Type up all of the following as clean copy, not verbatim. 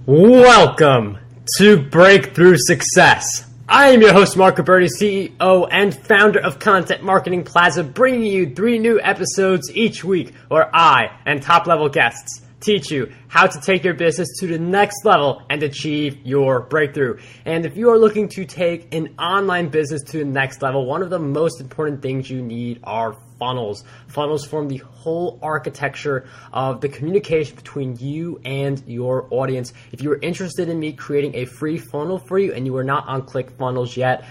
Welcome to Breakthrough Success. I am your host, Mark Roberti, CEO and founder of Content Marketing Plaza, bringing you 3 new episodes each week where I and top-level guests teach you how to take your business to the next level and achieve your breakthrough. And if you are looking to take an online business to the next level, one of the most important things you need are funnels. Funnels form the whole architecture of the communication between you and your audience. If you are interested in me creating a free funnel for you and you are not on ClickFunnels yet,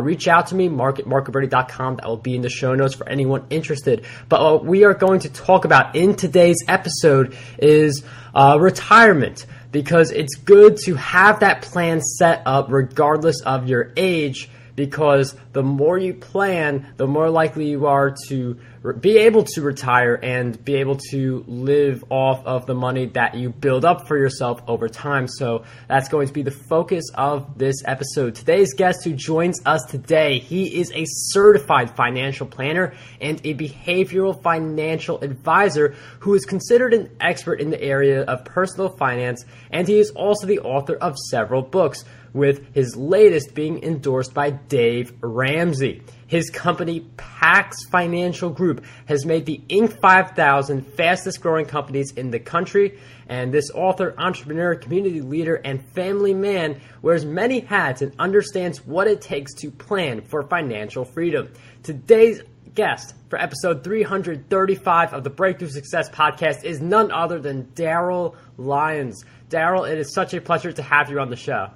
reach out to me, mark@markroberti.com. That will be in the show notes for anyone interested. But what we are going to talk about in today's episode is retirement, because it's good to have that plan set up regardless of your age, because the more you plan, the more likely you are to be able to retire and be able to live off of the money that you build up for yourself over time. So that's going to be the focus of this episode. Today's guest who joins us today, he is a certified financial planner and a behavioral financial advisor who is considered an expert in the area of personal finance, and he is also the author of several books, with his latest being endorsed by Dave Ramsey. His company, PAX Financial Group, has made the Inc. 5000 fastest growing companies in the country, and this author, entrepreneur, community leader, and family man wears many hats and understands what it takes to plan for financial freedom. Today's guest for episode 335 of the Breakthrough Success podcast is none other than Darryl Lyons. Darryl, it is such a pleasure to have you on the show.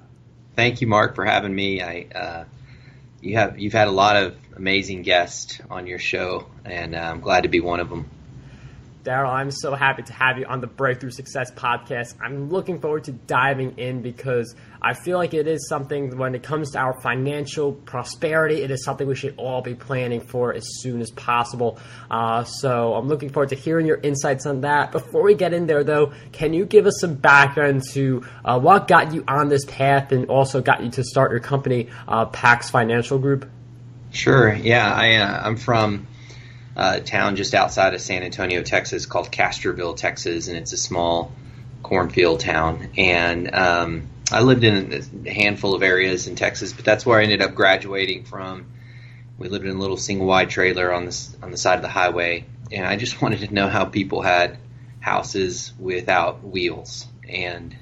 Thank you, Mark, for having me. You've had a lot of amazing guests on your show, and I'm glad to be one of them. Darryl, I'm so happy to have you on the Breakthrough Success podcast. I'm looking forward to diving in because I feel like it is something, when it comes to our financial prosperity, it is something we should all be planning for as soon as possible. So I'm looking forward to hearing your insights on that. Before we get in there, though, can you give us some background to what got you on this path and also got you to start your company, PAX Financial Group? Sure. Yeah, I'm from a town just outside of San Antonio, Texas, called Castroville, Texas, and it's a small cornfield town. And I lived in a handful of areas in Texas, but that's where I ended up graduating from. We lived in a little single-wide trailer on the side of the highway, and I just wanted to know how people had houses without wheels, and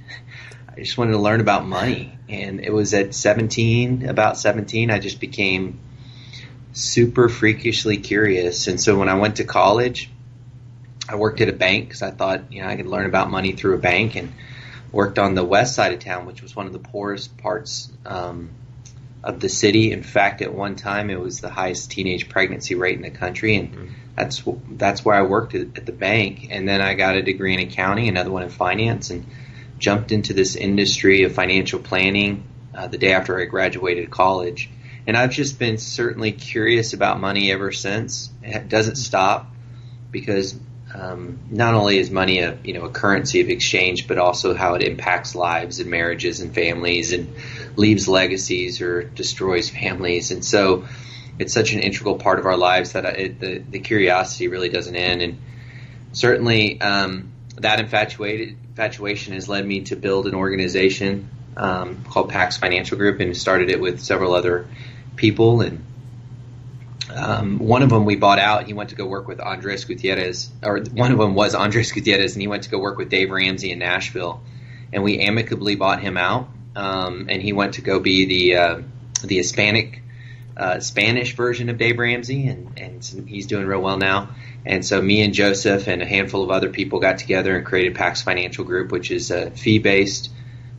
I just wanted to learn about money. And it was at about 17, I just became super freakishly curious. And so when I went to college, I worked at a bank because I thought, I could learn about money through a bank, and worked on the west side of town, which was one of the poorest parts of the city. In fact, at one time, it was the highest teenage pregnancy rate in the country, and that's where I worked at the bank. And then I got a degree in accounting, another one in finance, and jumped into this industry of financial planning the day after I graduated college. And I've just been certainly curious about money ever since. It doesn't stop, because not only is money a currency of exchange, but also how it impacts lives and marriages and families, and leaves legacies or destroys families. And so it's such an integral part of our lives that the curiosity really doesn't end. And certainly that infatuation has led me to build an organization called PAX Financial Group, and started it with several other people. And one of them we bought out. He went to go work with Andres Gutierrez, or one of them was Andres Gutierrez, and he went to go work with Dave Ramsey in Nashville, and we amicably bought him out. And he went to go be the Spanish version of Dave Ramsey, and he's doing real well now. And so me and Joseph and a handful of other people got together and created PAX Financial Group, which is a fee-based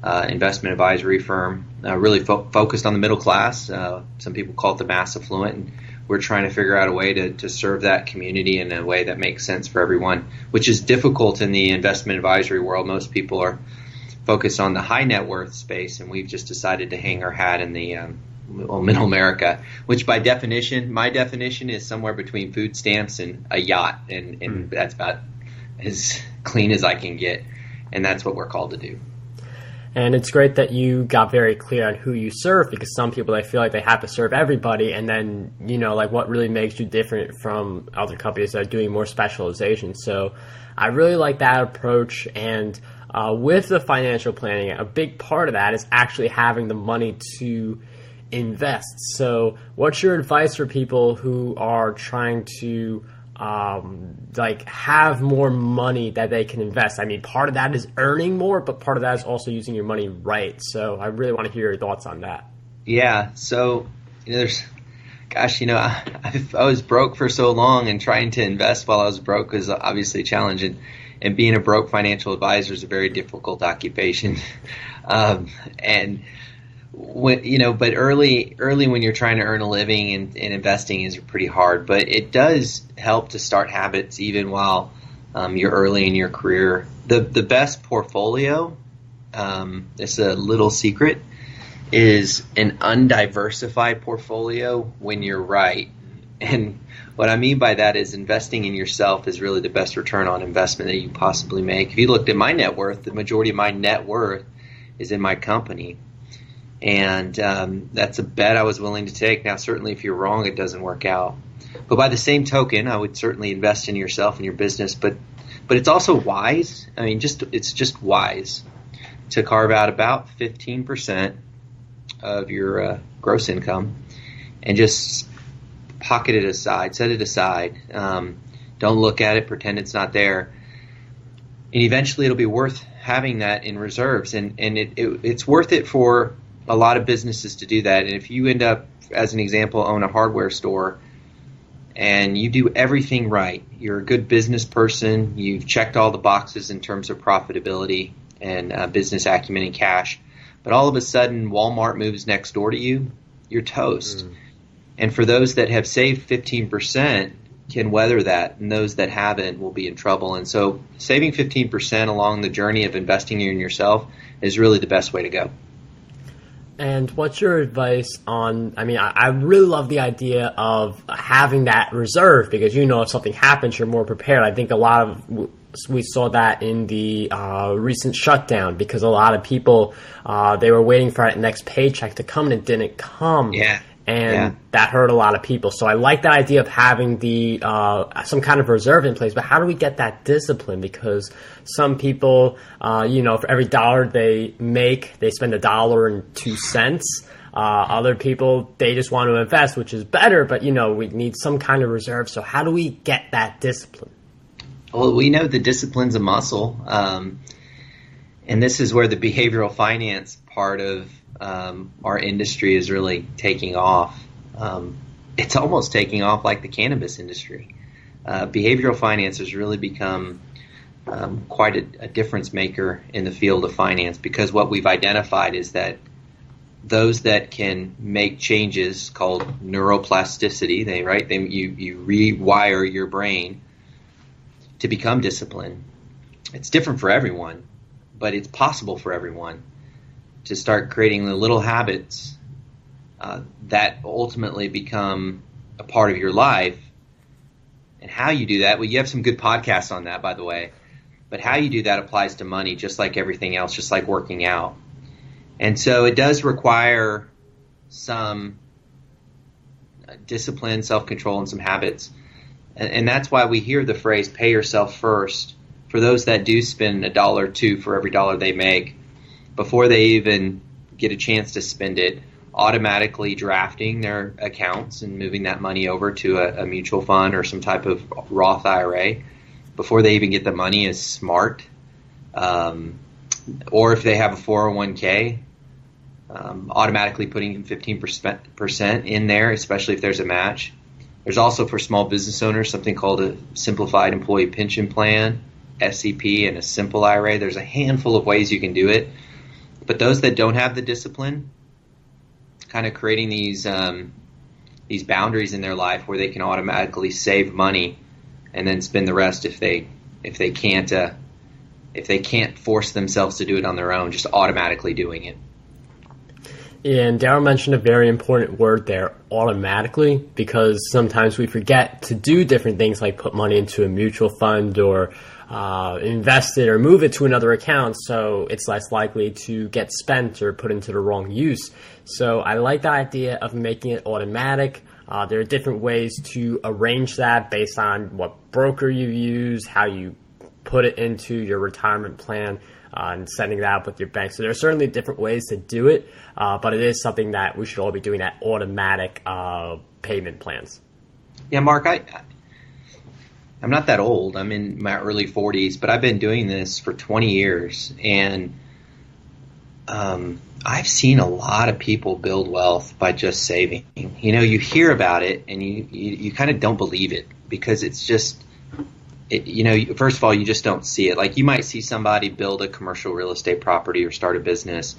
investment advisory firm, really focused on the middle class. Some people call it the mass affluent, and we're trying to figure out a way to serve that community in a way that makes sense for everyone, which is difficult in the investment advisory world. Most people are focused on the high net worth space, and we've just decided to hang our hat in the middle America, which by definition, my definition is somewhere between food stamps and a yacht, and that's about as clean as I can get, and that's what we're called to do. And it's great that you got very clear on who you serve, because some people, they feel like they have to serve everybody. And then, what really makes you different from other companies that are doing more specialization. So I really like that approach. And with the financial planning, a big part of that is actually having the money to invest. So what's your advice for people who are trying to have more money that they can invest? I mean, part of that is earning more, but part of that is also using your money right. So I really want to hear your thoughts on that. Yeah. So, I was broke for so long, and trying to invest while I was broke was obviously a challenge. And being a broke financial advisor is a very difficult occupation. But early when you're trying to earn a living and investing is pretty hard. But it does help to start habits even while you're early in your career. The best portfolio, it's a little secret, is an undiversified portfolio when you're right. And what I mean by that is investing in yourself is really the best return on investment that you can possibly make. If you looked at my net worth, the majority of my net worth is in my company. And that's a bet I was willing to take. Now, certainly if you're wrong, it doesn't work out. But by the same token, I would certainly invest in yourself and your business. But it's also wise. I mean, it's just wise to carve out about 15% of your gross income and just pocket it aside, set it aside. Don't look at it, pretend it's not there. And eventually it'll be worth having that in reserves. And it's worth it for a lot of businesses to do that. And if you end up, as an example, own a hardware store and you do everything right, you're a good business person, you've checked all the boxes in terms of profitability and business acumen and cash, but all of a sudden Walmart moves next door to you, you're toast. And for those that have saved 15% can weather that, and those that haven't will be in trouble. And so saving 15% along the journey of investing in yourself is really the best way to go. And what's your advice on, I really love the idea of having that reserve because, if something happens, you're more prepared. I think we saw that in the recent shutdown because a lot of people, they were waiting for that next paycheck to come and it didn't come. Yeah. And that hurt a lot of people. So I like that idea of having the some kind of reserve in place. But how do we get that discipline? Because some people, for every dollar they make, they spend $1.02. Other people, they just want to invest, which is better. But, we need some kind of reserve. So how do we get that discipline? Well, we know the discipline's a muscle. And this is where the behavioral finance part of our industry is really taking off. It's almost taking off like the cannabis industry. Behavioral finance has really become quite a difference maker in the field of finance because what we've identified is that those that can make changes called neuroplasticity, you rewire your brain to become disciplined. It's different for everyone, but it's possible for everyone to start creating the little habits that ultimately become a part of your life. And how you do that, well, you have some good podcasts on that, by the way. But how you do that applies to money just like everything else, just like working out. And so it does require some discipline, self-control, and some habits. And that's why we hear the phrase, pay yourself first. For those that do spend $1 or $2 for every dollar they make, before they even get a chance to spend it, automatically drafting their accounts and moving that money over to a mutual fund or some type of Roth IRA before they even get the money is smart. Or if they have a 401k, automatically putting 15% in there, especially if there's a match. There's also for small business owners something called a simplified employee pension plan, SEP, and a simple IRA. There's a handful of ways you can do it. But those that don't have the discipline, kind of creating these boundaries in their life where they can automatically save money and then spend the rest if they can't force themselves to do it on their own, just automatically doing it. Yeah, and Darryl mentioned a very important word there, automatically, because sometimes we forget to do different things like put money into a mutual fund or invest it or move it to another account so it's less likely to get spent or put into the wrong use. So I like the idea of making it automatic. There are different ways to arrange that based on what broker you use, how you put it into your retirement plan. and setting that up with your bank. So there are certainly different ways to do it, but it is something that we should all be doing, that automatic payment plans. Yeah, Mark, I'm not that old. I'm in my early 40s, but I've been doing this for 20 years, and I've seen a lot of people build wealth by just saving. You know, you hear about it and you kind of don't believe it, because it's just, first of all, you just don't see it. Like, you might see somebody build a commercial real estate property or start a business,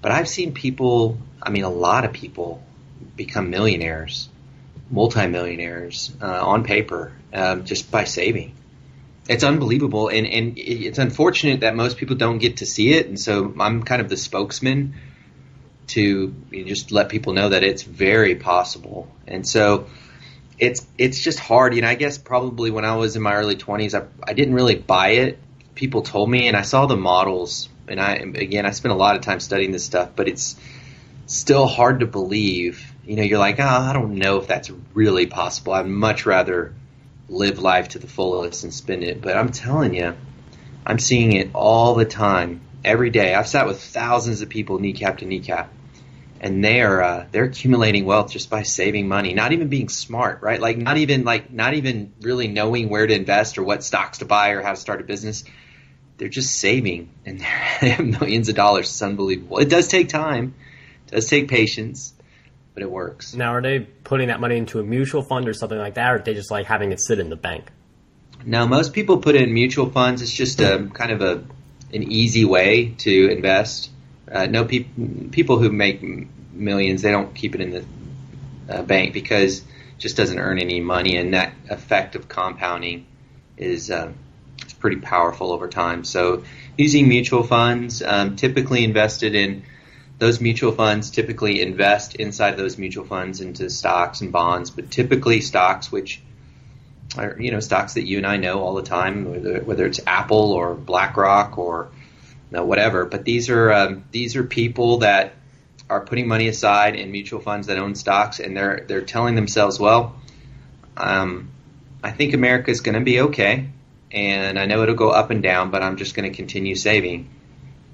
but I've seen people, a lot of people become millionaires, multimillionaires on paper, just by saving. It's unbelievable, and it's unfortunate that most people don't get to see it, and so I'm kind of the spokesman to just let people know that it's very possible. And so it's just hard. I guess probably when I was in my early 20s, I didn't really buy it. People told me, and I saw the models, and I spent a lot of time studying this stuff, but it's still hard to believe. You're like, I don't know if that's really possible. I'd much rather live life to the fullest and spend it. But I'm telling you, I'm seeing it all the time, every day. I've sat with thousands of people kneecap to kneecap, and they're accumulating wealth just by saving money, not even being smart, right? Not even really knowing where to invest or what stocks to buy or how to start a business. They're just saving, and they have millions of dollars. It's unbelievable. It does take time, it does take patience, but it works. Now, are they putting that money into a mutual fund or something like that, or are they just like having it sit in the bank? No, most people put it in mutual funds. It's just a kind of an easy way to invest. No people who make millions, they don't keep it in the bank, because it just doesn't earn any money, and that effect of compounding is it's pretty powerful over time. So using mutual funds, typically invested in those mutual funds, typically invest inside those mutual funds into stocks and bonds, but typically stocks which are, stocks that you and I know all the time, whether it's Apple or BlackRock or whatever. But these are people that are putting money aside in mutual funds that own stocks, and they're telling themselves, well, I think America is going to be okay, and I know it'll go up and down, but I'm just going to continue saving.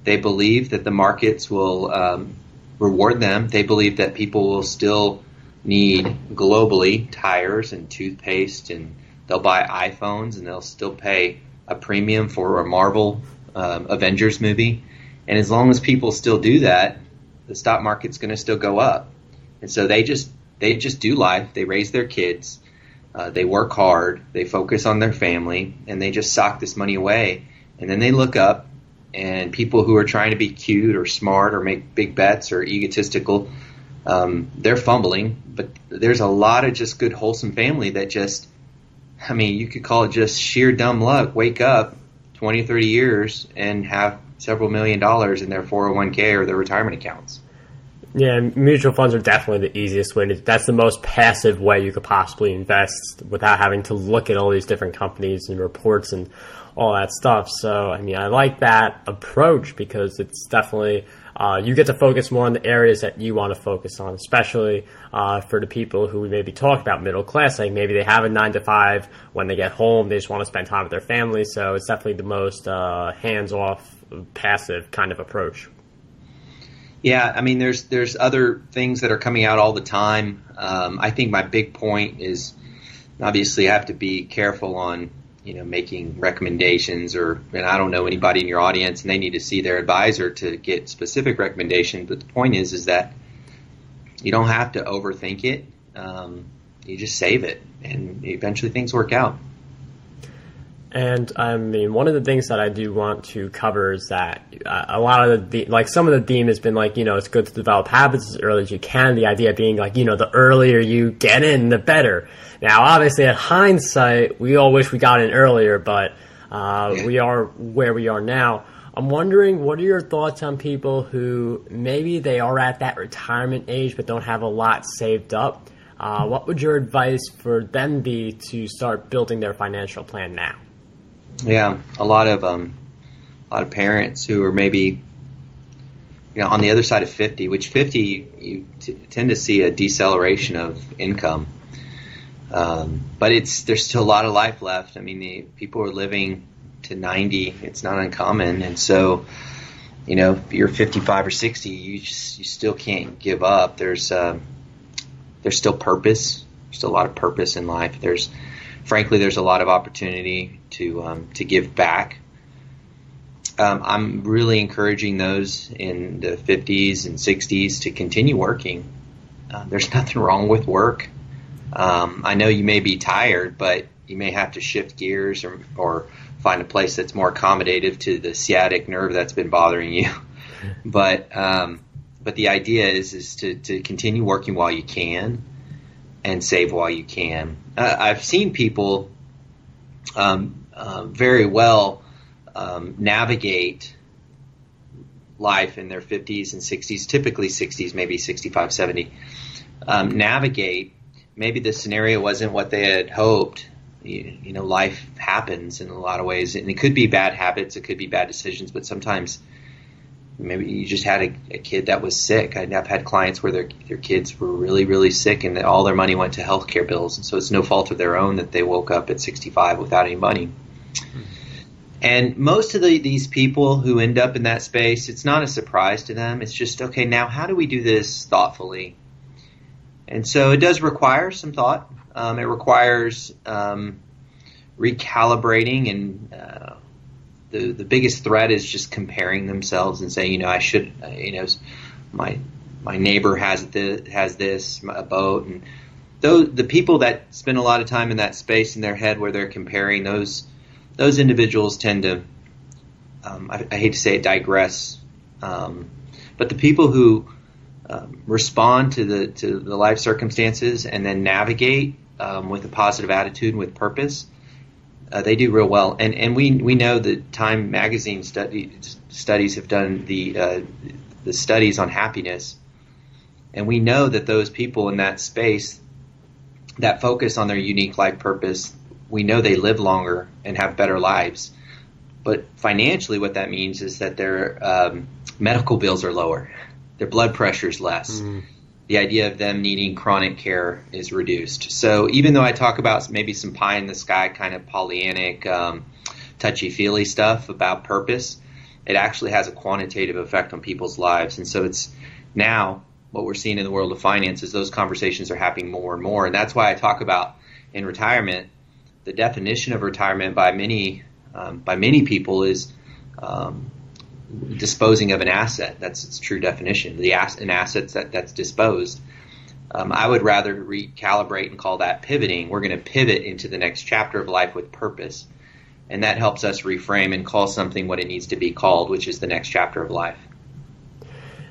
They believe that the markets will reward them. They believe that people will still need, globally, tires and toothpaste, and they'll buy iPhones, and they'll still pay a premium for a Marvel Avengers movie. And as long as people still do that, the stock market's going to still go up. And so they just do life. They raise their kids. They work hard. They focus on their family, and they just sock this money away. And then they look up, and people who are trying to be cute or smart or make big bets or egotistical, they're fumbling. But there's a lot of just good, wholesome family that just, you could call it just sheer dumb luck. Wake up 20, 30 years and have several $1 million in their 401k or their retirement accounts. Yeah, mutual funds are definitely the easiest way that's the most passive way you could possibly invest without having to look at all these different companies and reports and all that stuff. So, I like that approach, because it's definitely, you get to focus more on the areas that you want to focus on, especially for the people who we maybe talk about middle class. Like, maybe they have a 9-to-5. When they get home, they just want to spend time with their family. So it's definitely the most hands-off, passive kind of approach. Yeah, there's other things that are coming out all the time. I think my big point is, obviously, I have to be careful on making recommendations, and I don't know anybody in your audience, and they need to see their advisor to get specific recommendations. But the point is that you don't have to overthink it. You just save it, and eventually things work out. And one of the things that I do want to cover is that a lot of some of the theme has been it's good to develop habits as early as you can. The idea being the earlier you get in, the better. Now, obviously, at hindsight, we all wish we got in earlier, but we are where we are now. I'm wondering, what are your thoughts on people who maybe they are at that retirement age but don't have a lot saved up? What would your advice for them be to start building their financial plan now? Yeah, a lot of parents who are maybe on the other side of 50, which 50 you tend to see a deceleration of income, but there's still a lot of life left. People are living to 90. It's not uncommon. And so, if you're 55 or 60, you still can't give up. There's still purpose. There's still a lot of purpose in life. There's a lot of opportunity to give back. I'm really encouraging those in the 50s and 60s to continue working. There's nothing wrong with work. I know you may be tired, but you may have to shift gears or find a place that's more accommodative to the sciatic nerve that's been bothering you. But the idea is to continue working while you can and save while you can. I've seen people very well navigate life in their 50s and 60s, typically 60s, maybe 65, 70. Navigate, maybe the scenario wasn't what they had hoped. Life happens in a lot of ways, and it could be bad habits, it could be bad decisions, but sometimes maybe you just had a kid that was sick. I've had clients where their kids were really, really sick, and all their money went to healthcare bills, and so it's no fault of their own that they woke up at 65 without any money. Mm-hmm. And most of these people who end up in that space, it's not a surprise to them. It's just, okay, now how do we do this thoughtfully? And so it does require some thought. It requires recalibrating, and the biggest threat is just comparing themselves and saying, I should, my neighbor has this, a boat, and the people that spend a lot of time in that space in their head where they're comparing, those individuals tend to, I hate to say it, digress. But the people who respond to the life circumstances and then navigate with a positive attitude and with purpose, they do real well. And we know that Time Magazine studies have done the studies on happiness, and we know that those people in that space that focus on their unique life purpose, we know they live longer and have better lives. But financially, what that means is that their medical bills are lower, their blood pressure is less. Mm. The idea of them needing chronic care is reduced. So even though I talk about maybe some pie in the sky kind of Pollyannic, touchy-feely stuff about purpose, it actually has a quantitative effect on people's lives. And so it's now what we're seeing in the world of finance is those conversations are happening more and more. And that's why I talk about in retirement, the definition of retirement by many people is disposing of an asset. That's its true definition. An asset that's disposed. I would rather recalibrate and call that pivoting. We're going to pivot into the next chapter of life with purpose, and that helps us reframe and call something what it needs to be called, which is the next chapter of life.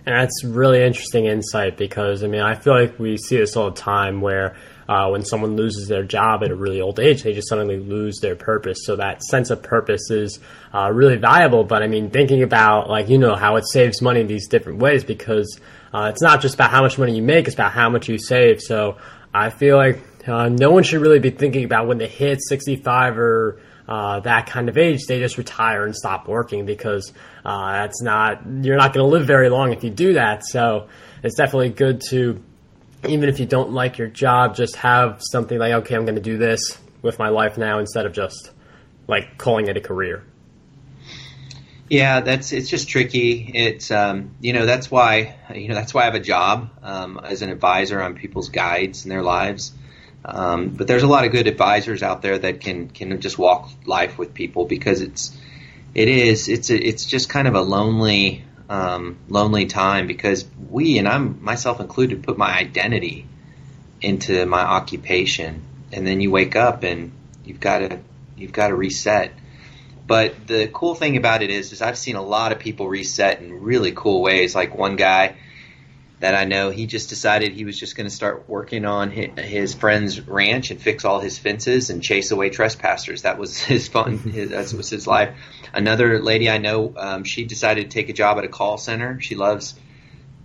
And that's really interesting insight, because I feel like we see this all the time where when someone loses their job at a really old age, they just suddenly lose their purpose. So that sense of purpose is really valuable. But thinking about how it saves money in these different ways, because it's not just about how much money you make, it's about how much you save. So I feel like no one should really be thinking about when they hit 65 or that kind of age, they just retire and stop working, because you're not going to live very long if you do that. So it's definitely good to, even if you don't like your job, just have something like, okay, I'm going to do this with my life now, instead of just calling it a career. Yeah, it's just tricky. It's that's why I have a job as an advisor on people's guides in their lives. But there's a lot of good advisors out there that can just walk life with people, because it's just kind of a lonely time, because and I'm myself included, put my identity into my occupation, and then you wake up and you've got to reset. But the cool thing about it is I've seen a lot of people reset in really cool ways. Like one guy that I know, he just decided he was just going to start working on his friend's ranch and fix all his fences and chase away trespassers. That was his fun. That was his life. Another lady I know, she decided to take a job at a call center. She loves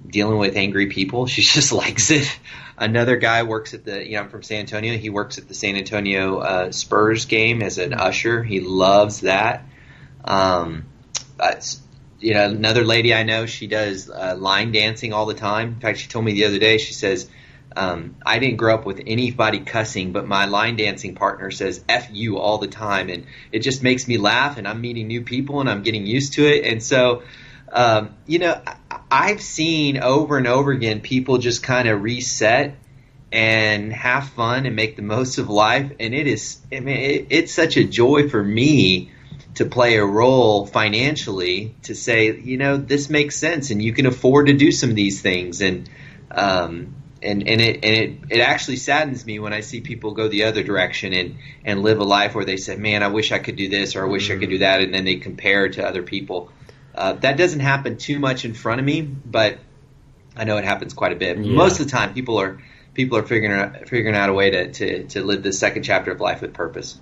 dealing with angry people. She just likes it. Another guy works at I'm from San Antonio. He works at the San Antonio Spurs game as an usher. He loves that. Another lady I know, she does line dancing all the time. In fact, she told me the other day, she says I didn't grow up with anybody cussing, but my line dancing partner says F you all the time. And it just makes me laugh, and I'm meeting new people and I'm getting used to it. And so, I've seen over and over again people just kind of reset and have fun and make the most of life. And it's such a joy for me to play a role financially to say, this makes sense and you can afford to do some of these things. And it actually saddens me when I see people go the other direction and live a life where they say, man, I wish I could do this or I wish I could do that. And then they compare to other people. That doesn't happen too much in front of me, but I know it happens quite a bit. Yeah. Most of the time people are figuring out a way to live the second chapter of life with purpose.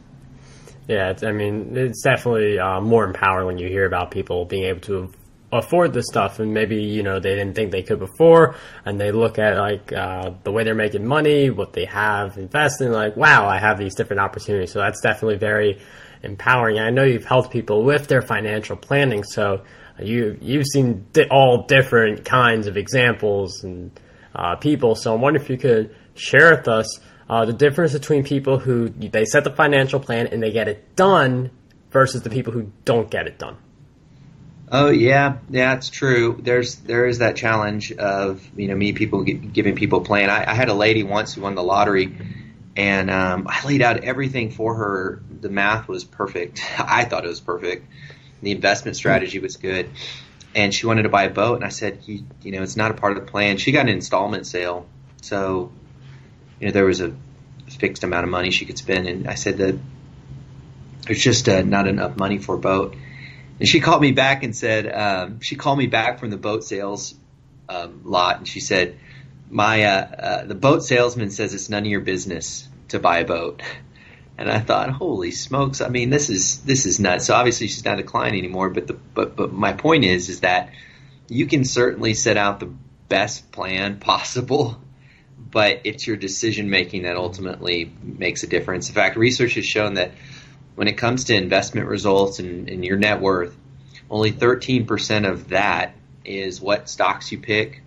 Yeah, it's definitely more empowering when you hear about people being able to afford this stuff, and maybe they didn't think they could before, and they look at the way they're making money, what they have invested, like, wow, I have these different opportunities. So that's definitely very empowering. And I know you've helped people with their financial planning, so you've seen all different kinds of examples and people. So I'm wondering if you could share with us the difference between people who they set the financial plan and they get it done versus the people who don't get it done. Oh yeah, it's true. There is that challenge of people giving people a plan. I had a lady once who won the lottery, and I laid out everything for her. The math was perfect. I thought it was perfect. The investment strategy was good, and she wanted to buy a boat. And I said, it's not a part of the plan. She got an installment sale, so there was a fixed amount of money she could spend. And I said that there's just not enough money for a boat. And she called me back and said, she called me back from the boat sales lot, and she said, the boat salesman says it's none of your business to buy a boat. And I thought, holy smokes! This is nuts. So obviously she's not a client anymore. But my point is that you can certainly set out the best plan possible, but it's your decision making that ultimately makes a difference. In fact, research has shown that when it comes to investment results and your net worth, only 13% of that is what stocks you pick,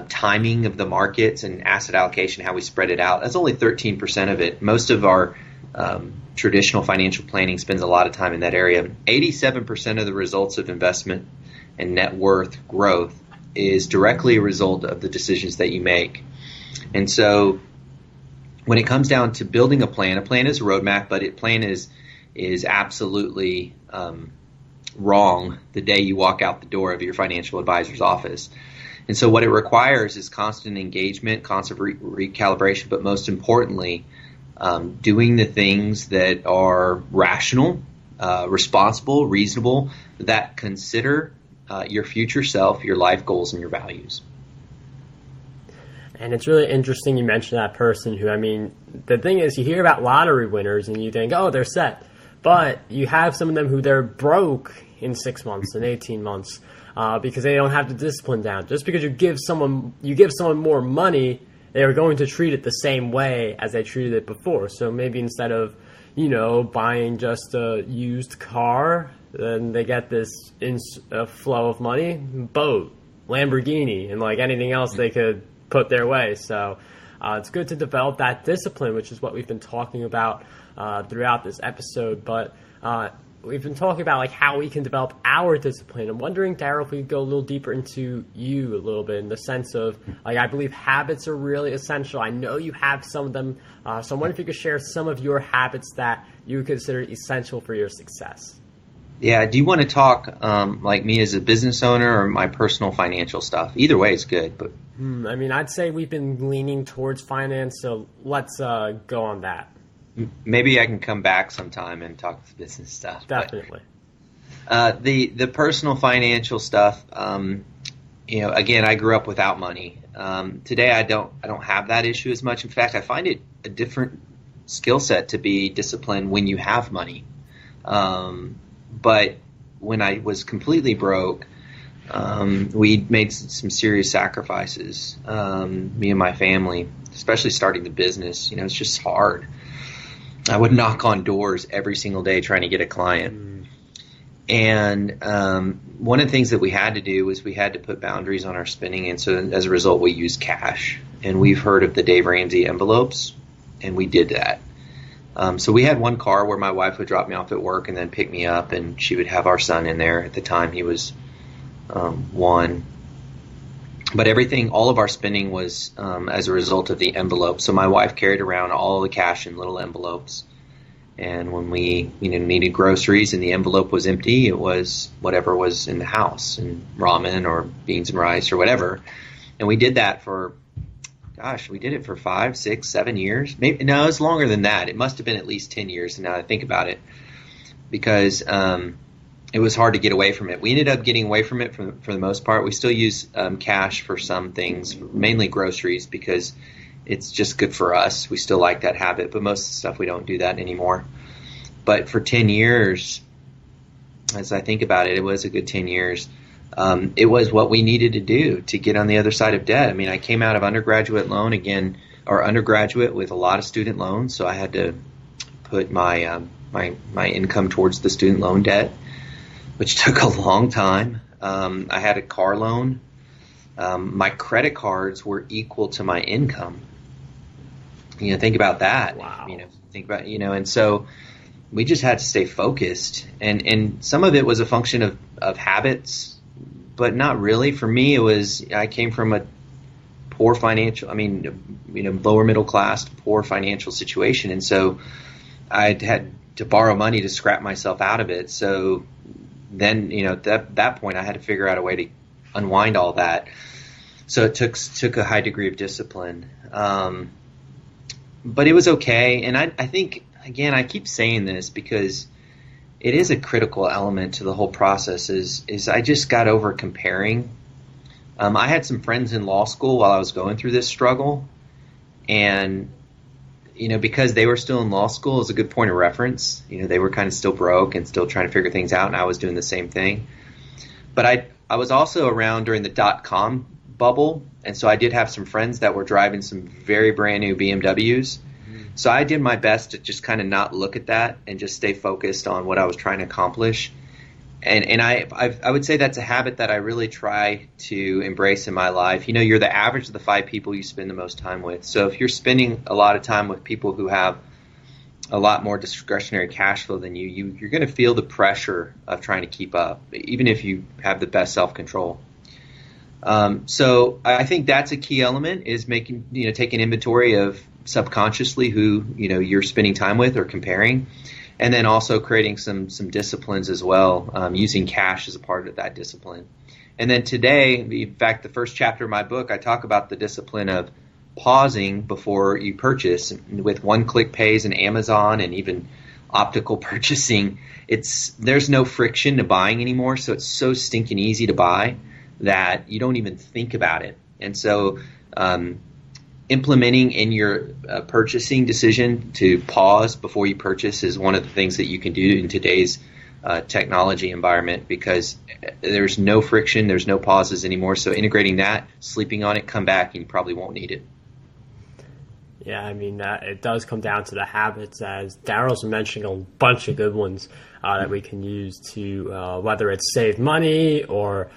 timing of the markets, and asset allocation, how we spread it out. That's only 13% of it. Most of our traditional financial planning spends a lot of time in that area. 87% of the results of investment and net worth growth is directly a result of the decisions that you make. And so when it comes down to building a plan is a roadmap, but a plan is absolutely wrong the day you walk out the door of your financial advisor's office. And so what it requires is constant engagement, constant recalibration, but most importantly, doing the things that are rational, responsible, reasonable, that consider your future self, your life goals, and your values. And it's really interesting you mentioned that person who, the thing is, you hear about lottery winners and you think, oh, they're set. But you have some of them who they're broke in 6 months and 18 months because they don't have the discipline down. Just because you give someone more money, they are going to treat it the same way as they treated it before. So maybe instead of, buying just a used car, then they get this flow of money, boat, Lamborghini, and like anything else they could put their way. So it's good to develop that discipline, which is what we've been talking about throughout this episode. But we've been talking about how we can develop our discipline. I'm wondering, Darryl, if we could go a little deeper into you a little bit, in the sense of I believe habits are really essential. I know you have some of them, so I'm wondering if you could share some of your habits that you would consider essential for your success. Yeah. Do you want to talk like me as a business owner or my personal financial stuff? Either way is good. But I'd say we've been leaning towards finance, so let's go on that. Maybe I can come back sometime and talk the business stuff. Definitely. But, the personal financial stuff, again, I grew up without money. Today I don't have that issue as much. In fact, I find it a different skill set to be disciplined when you have money. But when I was completely broke, we made some serious sacrifices, me and my family, especially starting the business. It's just hard. I would knock on doors every single day trying to get a client. And one of the things that we had to do was we had to put boundaries on our spending. And so as a result, we used cash. And we've heard of the Dave Ramsey envelopes, and we did that. So we had one car where my wife would drop me off at work and then pick me up, and she would have our son in there. At the time, he was 1. But all of our spending was as a result of the envelope. So my wife carried around all the cash in little envelopes. And when we needed groceries and the envelope was empty, it was whatever was in the house, and ramen or beans and rice or whatever. And we did that for, we did it for 5, 6, 7 years. Maybe no, it's longer than that. It must have been at least 10 years now that I think about it, because it was hard to get away from it. We ended up getting away from it for the most part. We still use cash for some things, mainly groceries, because it's just good for us. We still like that habit, but most of the stuff we don't do that anymore. But for 10 years, as I think about it, it was a good 10 years. It was what we needed to do to get on the other side of debt. I mean, I came out of undergraduate with a lot of student loans, so I had to put my income towards the student loan debt, which took a long time. I had a car loan. My credit cards were equal to my income. Think about that. Wow. And so we just had to stay focused. And some of it was a function of habits, but not really. For me, I came from a poor lower middle class, poor financial situation. And so I had to borrow money to scrap myself out of it. So then, at that point, I had to figure out a way to unwind all that. So it took a high degree of discipline. But it was okay. And I think, again, I keep saying this because it is a critical element to the whole process is I just got over comparing. I had some friends in law school while I was going through this struggle. And, because they were still in law school, is a good point of reference. They were kind of still broke and still trying to figure things out, and I was doing the same thing. But I was also around during the .com bubble, and so I did have some friends that were driving some very brand new BMWs. So I did my best to just kind of not look at that and just stay focused on what I was trying to accomplish. And I would say that's a habit that I really try to embrace in my life. You're the average of the 5 people you spend the most time with. So if you're spending a lot of time with people who have a lot more discretionary cash flow than you're going to feel the pressure of trying to keep up, even if you have the best self-control. So I think that's a key element, is taking inventory of subconsciously who, you're spending time with or comparing, and then also creating some disciplines as well, using cash as a part of that discipline. And then today, in fact, the first chapter of my book, I talk about the discipline of pausing before you purchase. With one-click pays and Amazon and even optical purchasing, there's no friction to buying anymore, so it's so stinking easy to buy that you don't even think about it. And so implementing in your purchasing decision to pause before you purchase is one of the things that you can do in today's technology environment, because there's no friction, there's no pauses anymore. So integrating that, sleeping on it, come back, and you probably won't need it. Yeah, it does come down to the habits, as Darryl's mentioning a bunch of good ones that we can use to, whether it's save money or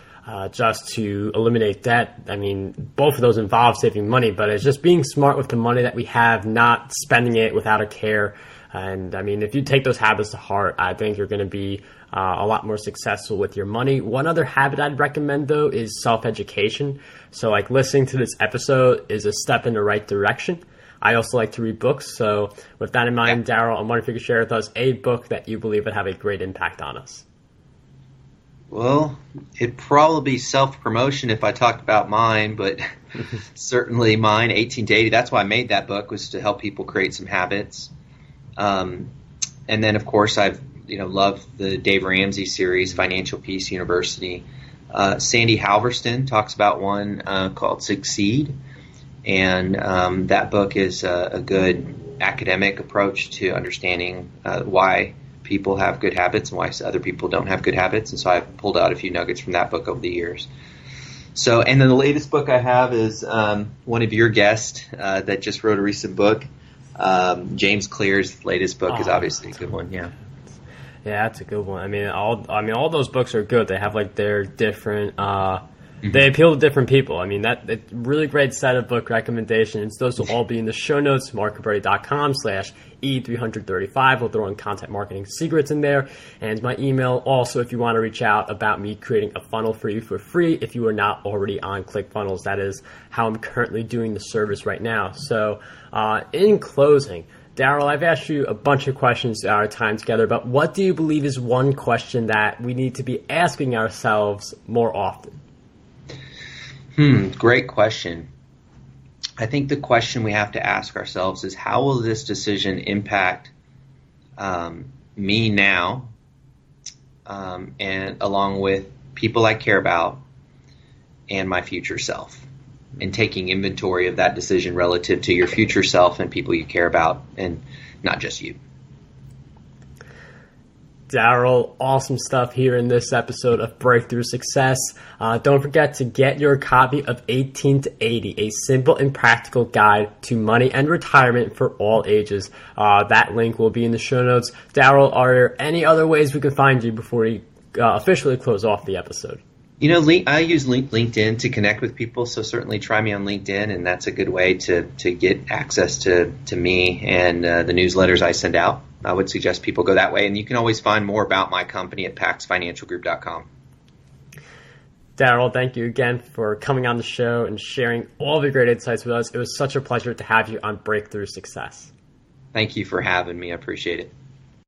just to eliminate debt. Both of those involve saving money, but it's just being smart with the money that we have, not spending it without a care. And if you take those habits to heart, I think you're going to be a lot more successful with your money. One other habit I'd recommend, though, is self-education. So listening to this episode is a step in the right direction. I also like to read books. So with that in mind, Darryl, I'm wondering if you could share with us a book that you believe would have a great impact on us. Well, it'd probably be self-promotion if I talked about mine, but certainly mine, 18 to 80, that's why I made that book, was to help people create some habits. And then, of course, I've loved the Dave Ramsey series, Financial Peace University. Sandy Halverston talks about one called Succeed, and that book is a good academic approach to understanding why people have good habits and why other people don't have good habits. And so I've pulled out a few nuggets from that book over the years. So, and then the latest book I have is one of your guests that just wrote a recent book. James Clear's latest book is obviously a good one. Yeah. Yeah, that's a good one. All those books are good. They have like their different. They appeal to different people. I mean, that's really great set of book recommendations. Those will all be in the show notes, markroberti.com/E335. We'll throw in content marketing secrets in there. And my email also, if you want to reach out about me creating a funnel for you for free, if you are not already on ClickFunnels. That is how I'm currently doing the service right now. So in closing, Darryl, I've asked you a bunch of questions throughout our time together, but what do you believe is one question that we need to be asking ourselves more often? Great question. I think the question we have to ask ourselves is, how will this decision impact me now, and along with people I care about and my future self? And taking inventory of that decision relative to your future self and people you care about, and not just you. Darryl, awesome stuff here in this episode of Breakthrough Success. Don't forget to get your copy of 18 to 80, a simple and practical guide to money and retirement for all ages. That link will be in the show notes. Darryl, are there any other ways we can find you before we officially close off the episode? I use LinkedIn to connect with people, so certainly try me on LinkedIn, and that's a good way to get access to me and the newsletters I send out. I would suggest people go that way, and you can always find more about my company at PAXFinancialGroup.com. Darryl, thank you again for coming on the show and sharing all the great insights with us. It was such a pleasure to have you on Breakthrough Success. Thank you for having me. I appreciate it.